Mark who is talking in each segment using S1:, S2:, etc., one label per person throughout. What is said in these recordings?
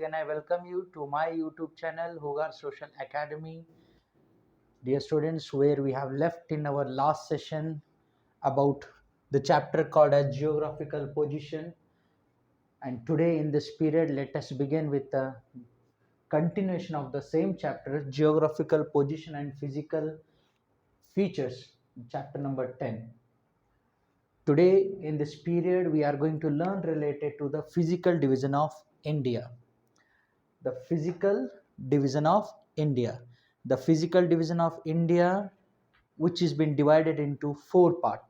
S1: again I welcome you to my YouTube channel Hogar Social Academy. Dear students, where we have left in our last session about the chapter called as geographical position, and today in this period let us begin with the continuation of the same chapter, geographical position and physical features, chapter number 10. Today in this period we are going to learn related to the physical division of India. The physical division of India. The physical division of India, which has been divided into four parts.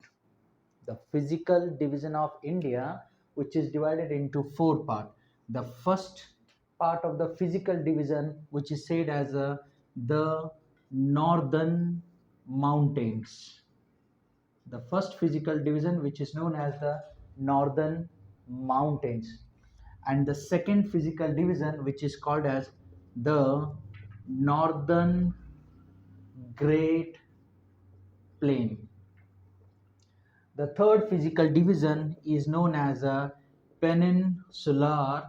S1: The physical division of India, which is divided into four parts. The first part of the physical division, which is said as the northern mountains. The first physical division, which is known as the northern mountains, and the second physical division, which is called as the northern great plain. The third physical division is known as a peninsular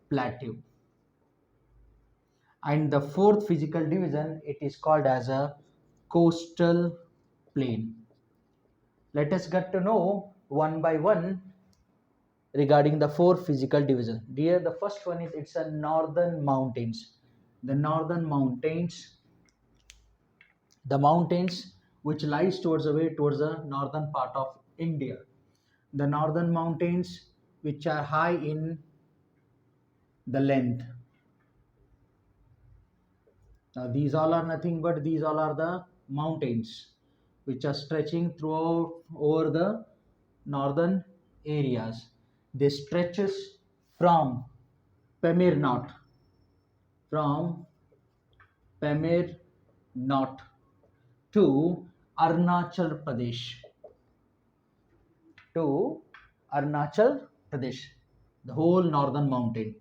S1: plateau, and the fourth physical division, it is called as a coastal plain. Let us get to know one by one regarding the four physical divisions. Dear, the first one is it's a northern mountains. The northern mountains, the mountains which lies towards the northern part of India. The northern mountains which are high in the length. Now these all are nothing but these all are the mountains which are stretching throughout over the northern areas. They stretches from Pamir Knot, from Pamir Knot to Arunachal Pradesh, to Arunachal Pradesh, the whole northern mountain.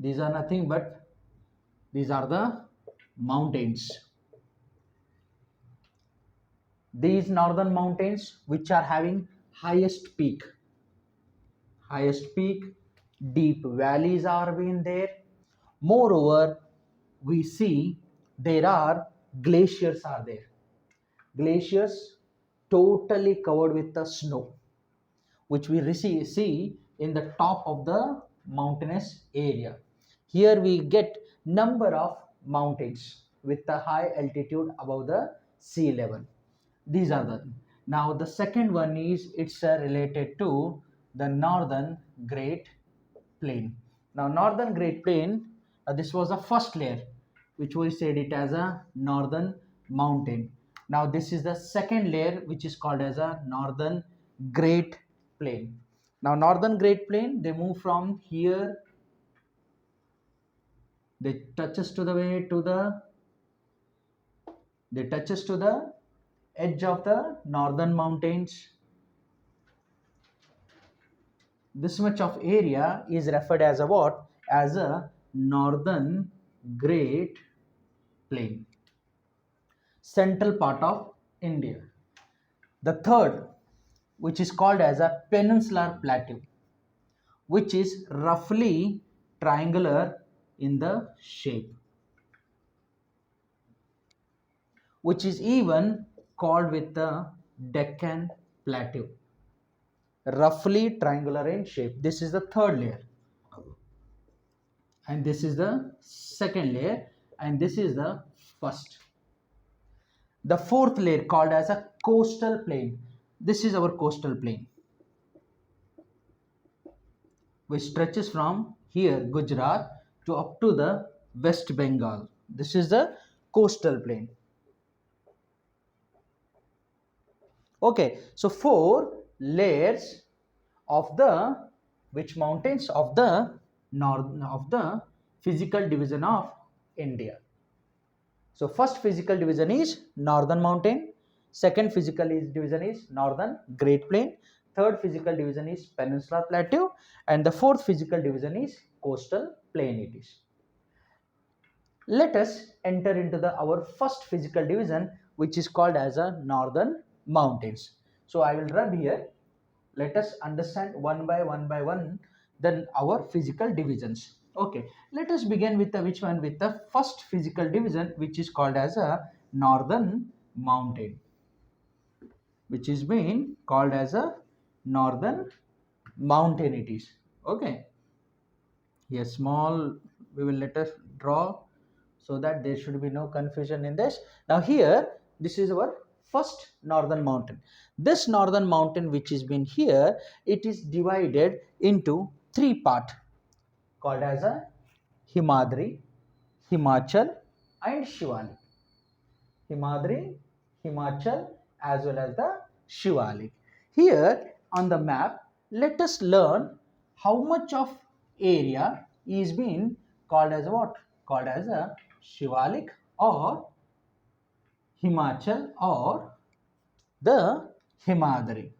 S1: These are nothing but these are the mountains. These northern mountains which are having highest peak, deep valleys are being there. Moreover, we see there are glaciers are there. Glaciers totally covered with the snow, which we see in the top of the mountainous area. Here we get number of mountains with a high altitude above the sea level. These are the. Now the second one is it's related to the northern great plain. Now northern great plain, this was the first layer which we said it as a northern mountain. Now this is the second layer which is called as a northern great plain. Now northern great plain, they move from here, they touches to the way to the, they touches to the edge of the northern mountains. This much of area is referred as a what? As a northern great plain, central part of India. The third, which is called as a peninsular plateau, which is roughly triangular in the shape, which is even called with the Deccan plateau, roughly triangular in shape. This is the third layer, and this is the second layer, and this is the first. The fourth layer called as a coastal plain. This is our coastal plain, which stretches from here Gujarat to up to the West Bengal. This is the coastal plain. Okay, so four layers of the which mountains of the north of the physical division of India. So first physical division is northern mountain, second physical division is northern great plain, third physical division is peninsular plateau, and the fourth physical division is coastal plain it is. Let us enter into our first physical division, which is called as a northern mountains. So I will rub here. Let us understand one by one then our physical divisions. Okay, let us begin with the which one, with the first physical division, which is called as a northern mountain, which is being called as a northern mountain it is. Okay, here small we will let us draw so that there should be no confusion in this. Now here this is our first northern mountain. This northern mountain which is been here, it is divided into three part called as a Himadri, Himachal and Shivalik. Himadri, Himachal as well as the Shivalik. Here on the map, let us learn how much of area is being called as what? Called as a Shivalik or Himachal or the Himadri.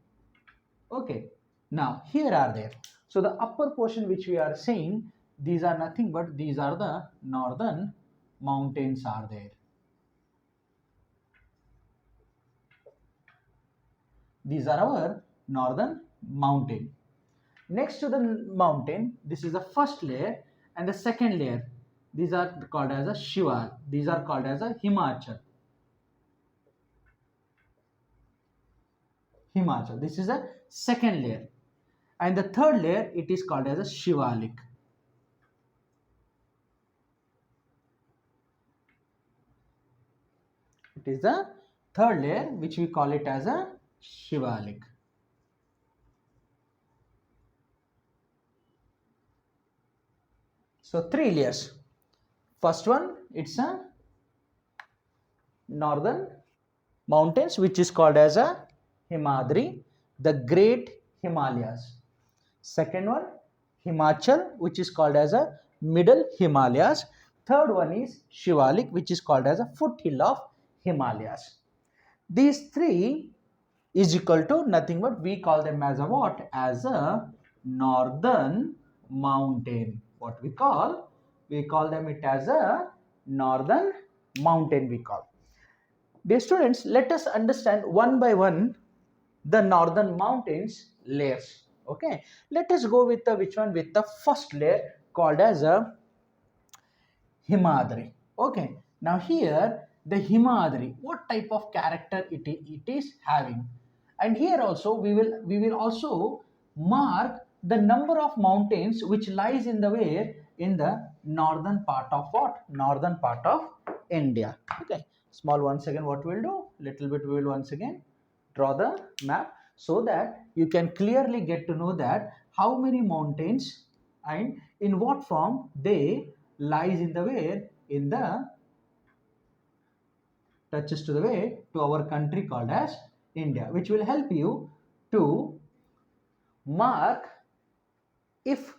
S1: Okay. Now here are there. So the upper portion which we are seeing, these are nothing but these are the northern mountains are there. These are our northern mountain. Next to the mountain, this is the first layer and the second layer. These are called as a Shiva. These are called as a Himachal. Himachal. This is a second layer. And the third layer, it is called as a Shivalik. It is the third layer which we call it as a Shivalik. So three layers. First one, it's a northern mountains which is called as a Himadri, the Great Himalayas. Second one, Himachal, which is called as a Middle Himalayas. Third one is Shivalik, which is called as a foothill of Himalayas. These three is equal to nothing but we call them as a what? As a northern mountain. What we call? We call them it as a northern mountain we call. Dear students, let us understand one by one the northern mountains layers. Okay, let us go with the which one, with the first layer called as a Himadri. Okay, now here the Himadri, what type of character it is having, and here also we will also mark the number of mountains which lies in the where, in the northern part of what? Northern part of India. Okay, small once again what we'll do, little bit we will once again draw the map so that you can clearly get to know that how many mountains and in what form they lies in the where, in the touches to the way to our country called as India, which will help you to mark if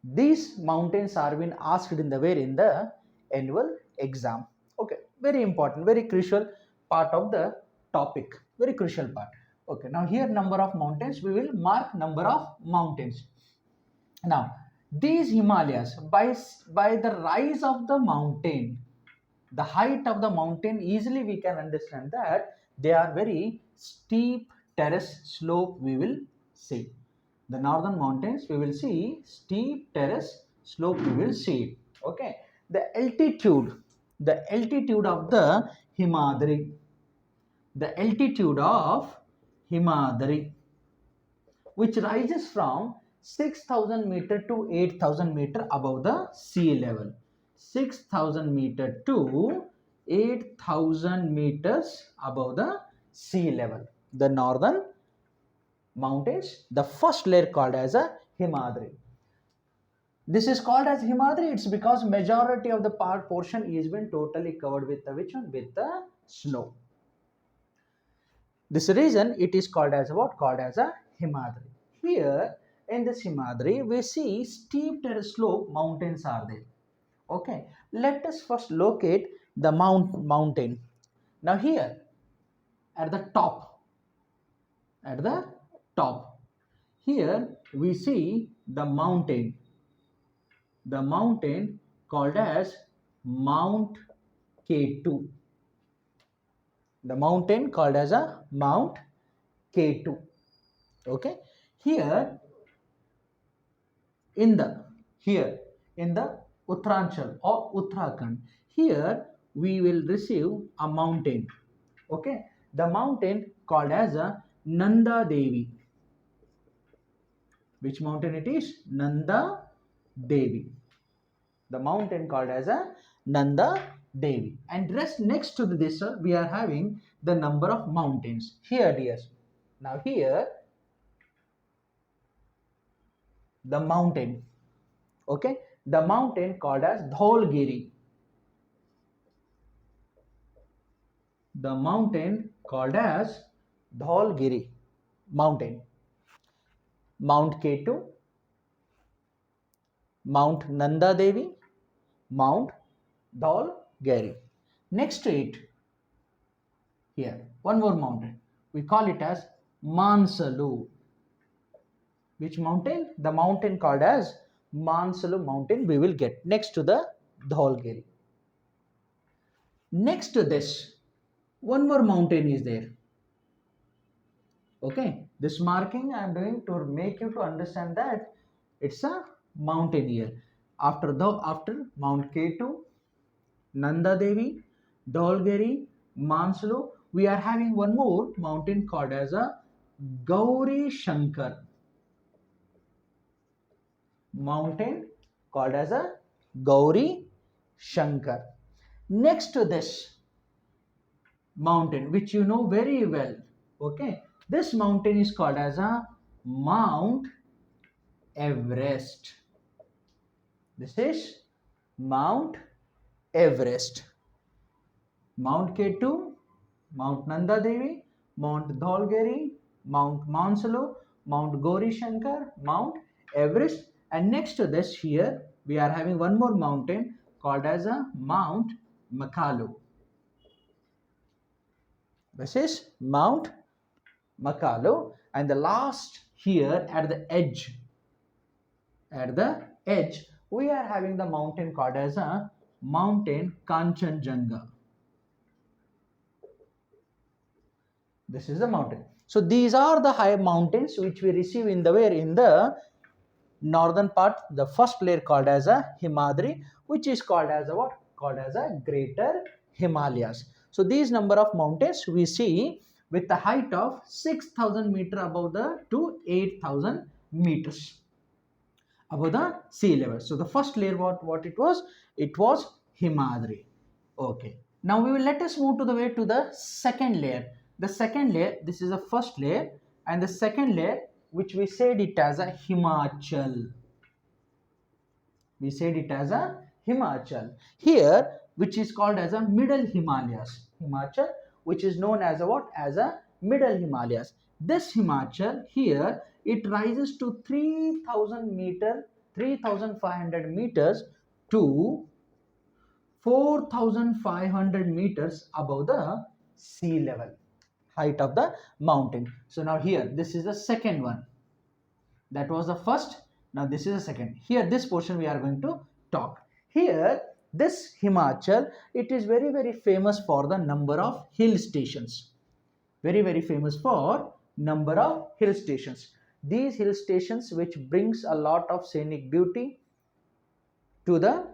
S1: these mountains are being asked in the where, in the annual exam. Okay, very important, very crucial part of the topic, very crucial part. Okay, now here number of mountains, we will mark number of mountains. Now these Himalayas, by the rise of the mountain, the height of the mountain, easily we can understand that they are very steep terrace slope we will see. The northern mountains we will see steep terrace slope we will see. Okay, the altitude of the Himadri, the altitude of Himadri, which rises from 6,000 meter to 8,000 meter above the sea level. 6,000 meter to 8,000 meters above the sea level. The northern mountains, the first layer called as a Himadri. This is called as Himadri, it's because majority of the portion is been totally covered with the which one? With the snow. This reason it is called as what? Called as a Himadri. Here in this Himadri we see steep terrace slope mountains are there. Okay, let us first locate the mountain. Now here at the top, here we see the mountain called as Mount K2. The mountain called as a Mount K2. Okay, here in the Uttaranchal or Uttarakhand, here we will receive a mountain. Okay, the mountain called as a Nanda Devi. Which mountain it is? Nanda Devi. The mountain called as a Nanda Devi. And rest next to this, we are having the number of mountains. Here, dears. Now here, the mountain. Okay, the mountain called as Dholgiri. The mountain called as Dholgiri mountain. Mount K2, Mount Nanda Devi, Mount Dholgiri. Next to it, here, one more mountain. We call it as Mansalu. Which mountain? The mountain called as Mansalu mountain we will get next to the Dholgiri. Next to this, one more mountain is there. Okay, this marking I am doing to make you to understand that it's a mountain here. After Mount K2, Nanda Devi, Dholgiri, Mansalu, we are having one more mountain called as a Gauri Shankar. Mountain called as a Gauri Shankar. Next to this mountain, which you know very well, okay, this mountain is called as a Mount Everest. This is Mount Everest. Mount K2, Mount Nanda Devi, Mount Dholgiri, Mount Mansalu, Mount Gauri Shankar, Mount Everest, and next to this here we are having one more mountain called as a Mount Makalu. This is Mount Makalu, and the last here at the edge, we are having the mountain called as a Mountain Kanchenjunga. This is the mountain. So these are the high mountains which we receive in the northern part, the first layer called as a Himadri, which is called as a what? Called as a Greater Himalayas. So these number of mountains we see with the height of 6,000 meter above to 8,000 meters above the sea level. So the first layer what it was? It was Himadri. Okay. Now we will let us move to the way to the second layer. The second layer, this is the first layer, and the second layer, which we said it as a Himachal. We said it as a Himachal. Here, which is called as a Middle Himalayas. Himachal, which is known as a what? As a Middle Himalayas. This Himachal here, it rises to 3,000 meter, 3,500 meters to 4,500 meters above the sea level, height of the mountain. So now here, this is the second one. That was the first. Now this is the second. Here, this portion we are going to talk. Here, this Himachal, it is very, very famous for the number of hill stations. Very, very famous for number of hill stations. These hill stations which brings a lot of scenic beauty to the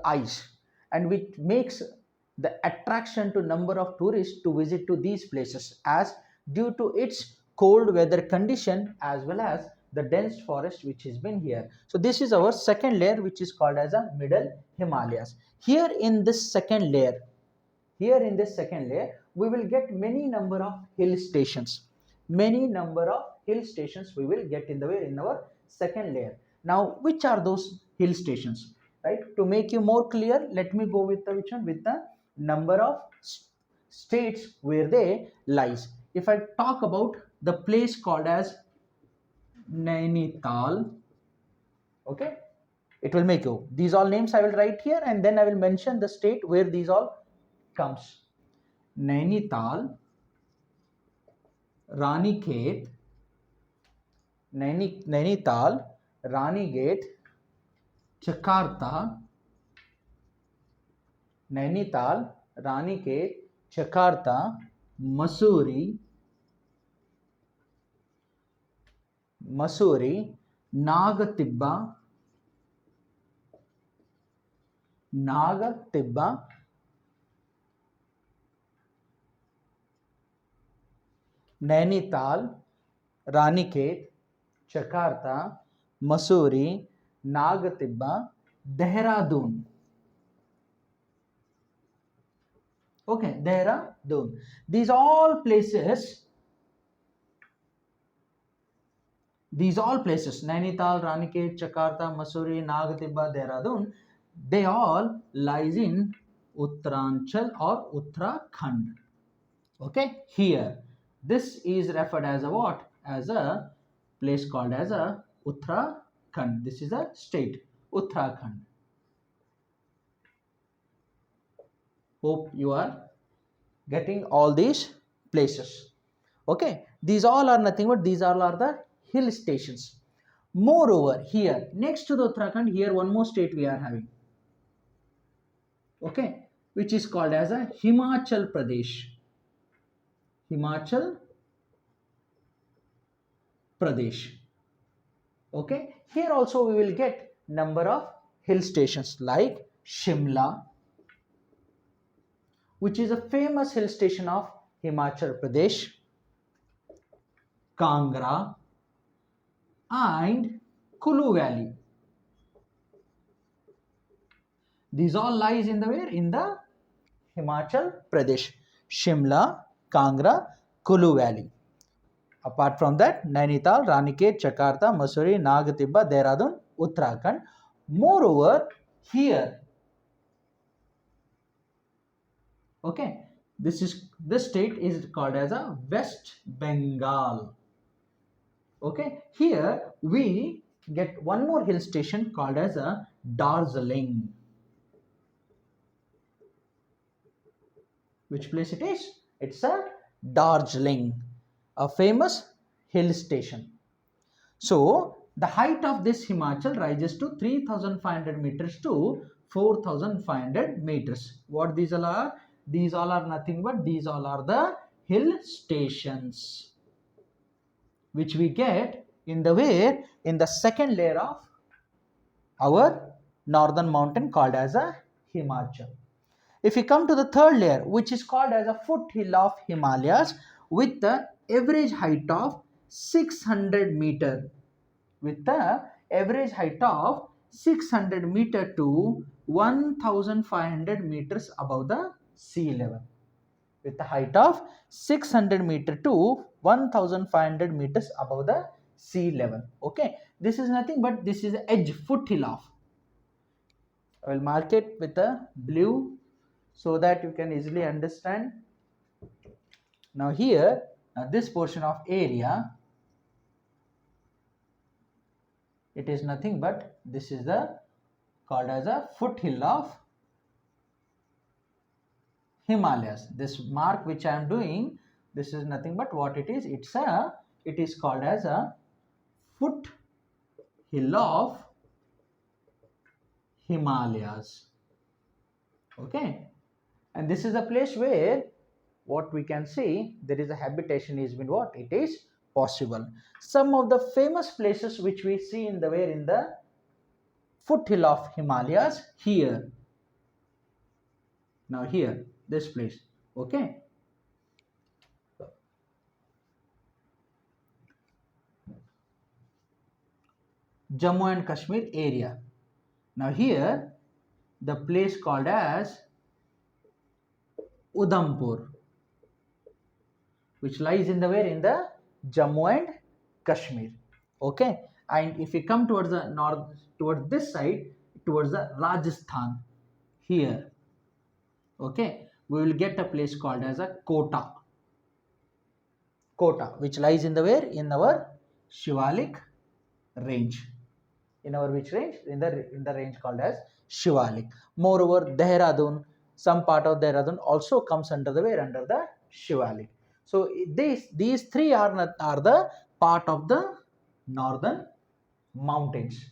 S1: eyes, and which makes the attraction to number of tourists to visit to these places, as due to its cold weather condition as well as the dense forest which has been here. So this is our second layer, which is called as a Middle Himalayas. Here in this second layer, we will get many number of hill stations. Many number of hill stations we will get in our second layer. Now, which are those hill stations? Right? To make you more clear, let me go with the which one? With the number of states where they lies. If I talk about the place called as Nainital, okay, it will make you. These all names I will write here, and then I will mention the state where these all comes. Nainital, Ranikhet, Nainital, Ranigate, Jakarta, Nainital, Ranikhet, Jakarta, Mussoorie, Mussoorie, Nagatibba, Nainital, Ranikhet, Jakarta, Mussoorie, Nagatibba, Dehradun. Okay, Dehradun. These all places, Nainital, Ranikhet, Jakarta, Mussoorie, Nagatibba, Dehradun, they all lies in Uttaranchal or Uttarakhand. Okay, here this is referred as a what? As a place called as a Uttarakhand. This is a state, Uttarakhand. Hope you are getting all these places. Okay, these all are nothing but these all are the hill stations. Moreover, here next to the Uttarakhand, here one more state we are having. Okay, which is called as a Himachal Pradesh. Himachal Pradesh. Okay, here also we will get number of hill stations like Shimla, which is a famous hill station of Himachal Pradesh, Kangra, and Kulu Valley. These all lies in the where? In the Himachal Pradesh. Shimla, Kangra, Kulu Valley. Apart from that, Nainital, Ranikhet, Jakarta, Mussoorie, Nagatibba, Dehradun, Uttarakhand. Moreover, here, okay, this state is called as a West Bengal. Okay, here we get one more hill station called as a Darjeeling. Which place it is? It's a Darjeeling, a famous hill station. So the height of this Himachal rises to 3,500 meters to 4,500 meters. What these all are? These all are nothing but these all are the hill stations which we get in the where? In the second layer of our northern mountain called as a Himachal. If you come to the third layer, which is called as a foothill of Himalayas with the average height of 600 meter, with the average height of 600 meter to 1,500 meters above the sea level. With the height of 600 meter to 1,500 meters above the sea level. Okay, this is nothing but this is the edge foothill of. I will mark it with a blue so that you can easily understand. Now here, this portion of area, it is nothing but this is the called as a foothill of Himalayas. This mark which I am doing, this is nothing but what it is. It is called as a foothill of Himalayas. Okay, and this is a place where what we can see there is a habitation is been what it is possible. Some of the famous places which we see in the where in the foothill of Himalayas here. Now here this place. Okay, Jammu and Kashmir area. Now here the place called as Udhampur, which lies in the where in the Jammu and Kashmir. Okay, and if we come towards the north, towards this side, towards the Rajasthan here, okay, we will get a place called as a Kota, which lies in the where in our Shivalik range. In our which range? In the range called as Shivalik. Moreover, Dehradun, some part of Dehradun also comes under the where under the Shivalik. So these three are the part of the northern mountains.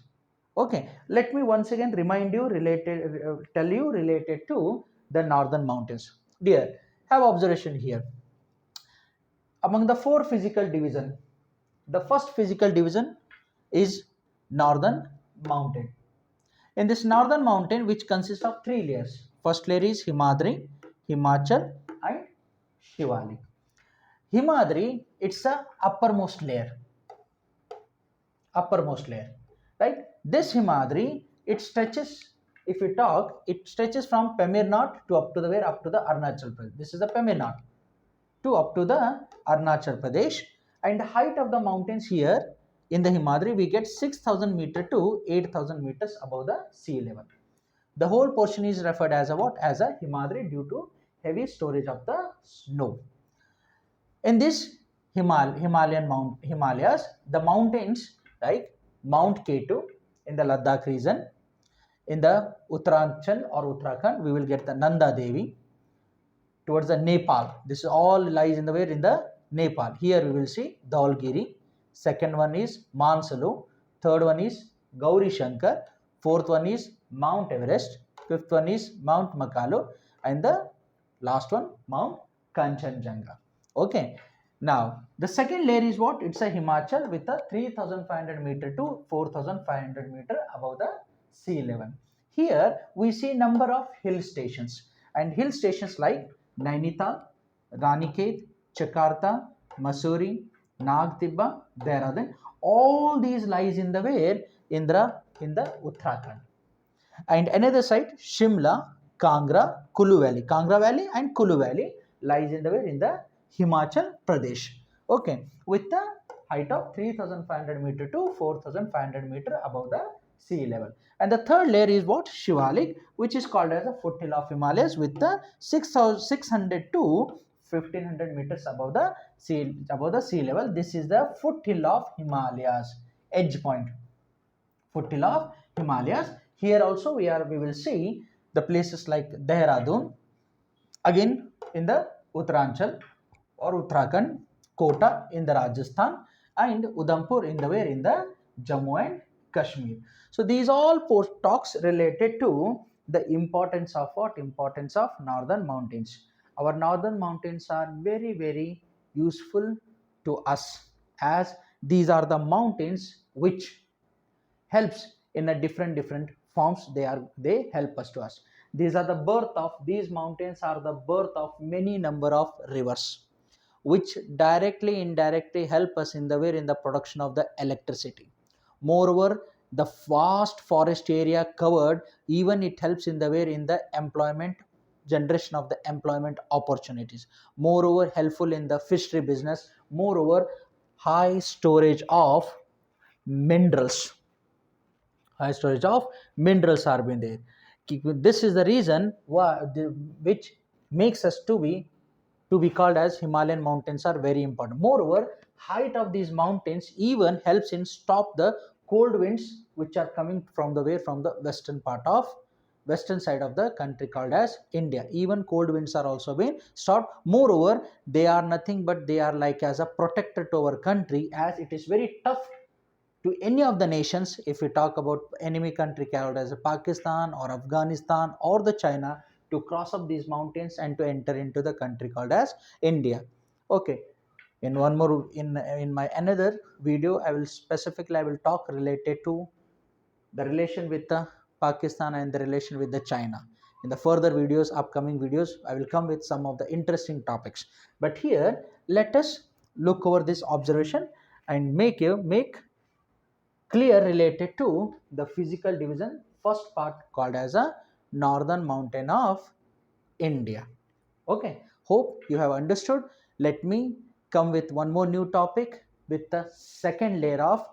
S1: Okay, let me once again remind you tell you related to the northern mountains. Dear, have observation here. Among the four physical division, The first physical division is northern mountain. In this northern mountain, which consists of three layers. First layer is Himadri, Himachal, and Shivalik. Himadri, it's a uppermost layer, right? This Himadri, it stretches, if we talk, it stretches from Pamir Knot to up to the where? Up to the Arunachal Pradesh. This is the Pamir Knot to up to the Arunachal Pradesh. And the height of the mountains here in the Himadri, we get 6,000 meter to 8,000 meters above the sea level. The whole portion is referred as a what? As a Himadri due to heavy storage of the snow. In this Himalayas, the mountains like Mount K2 in the Ladakh region, in the Uttaranchal or Uttarakhand, we will get the Nanda Devi. Towards the Nepal, this all lies in the where? In the Nepal. Here we will see Dhaulgiri. Second one is Mansalu. Third one is Gauri Shankar. Fourth one is Mount Everest. Fifth one is Mount Makalu. And the last one, Mount Kanchenjunga. Okay. Now, the second layer is what? It's a Himachal with a 3,500 meter to 4,500 meter above the sea level. Here we see number of hill stations, and hill stations like Nainital, Ranikhet, Jakarta, Mussoorie, Nagtibba, Dehradun. All these lies in the where? In the Uttarakhand. And another side, Shimla, Kangra, Kulu Valley. Kangra Valley and Kulu Valley lies in the where? In the Himachal Pradesh. Okay, with the height of 3,500 meter to 4,500 meter above the sea level. And the third layer is what? Shivalik, which is called as the foothill of Himalayas with the 600 to 1,500 meters above the sea level. This is the foothill of Himalayas, edge point, foothill of Himalayas. Here also we will see the places like Dehradun, again in the Uttaranchal or Uttarakhand, Kota in the Rajasthan, and Udhampur in the where? In the Jammu and Kashmir. So these all talks related to the importance of what? Importance of northern mountains. Our northern mountains are very, very useful to us, as these are the mountains which helps in a different forms. They help us to us. These mountains are the birth of many number of rivers, which directly indirectly help us in the production of the electricity. Moreover, the vast forest area covered, even it helps in the employment, generation of the employment opportunities. Moreover, helpful in the fishery business. Moreover, high storage of minerals. High storage of minerals are been there. This is the reason which makes us to be called as Himalayan mountains are very important. Moreover, height of these mountains even helps in stop the cold winds which are coming from the western side of the country called as India. Even cold winds are also being stopped. Moreover, they are nothing but they are like as a protector to our country, as it is very tough to any of the nations. If we talk about enemy country called as Pakistan or Afghanistan or the China, to cross up these mountains and to enter into the country called as India. Okay, in one more in my another video, I will talk related to the relation with the Pakistan and the relation with the China. In the further videos, upcoming videos, I will come with some of the interesting topics. But here, let us look over this observation and make clear related to the physical division, first part called as a northern mountain of India. Okay, hope you have understood. Let me come with one more new topic with the second layer of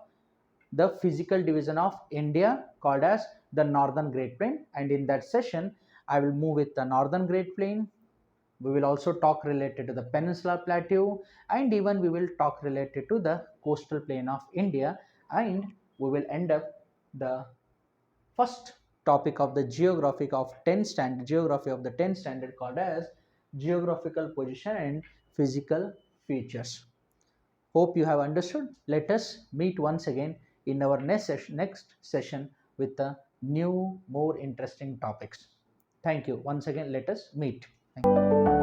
S1: the physical division of India called as the Northern Great Plain, and in that session I will move with the Northern Great Plain. We will also talk related to the Peninsular Plateau, and even we will talk related to the coastal plain of India, and we will end up the first topic of the geography of the 10th standard called as geographical position and physical features. Hope you have understood. Let us meet once again in our next session with the new, more interesting topics. Thank you. Once again, let us meet. Thank you.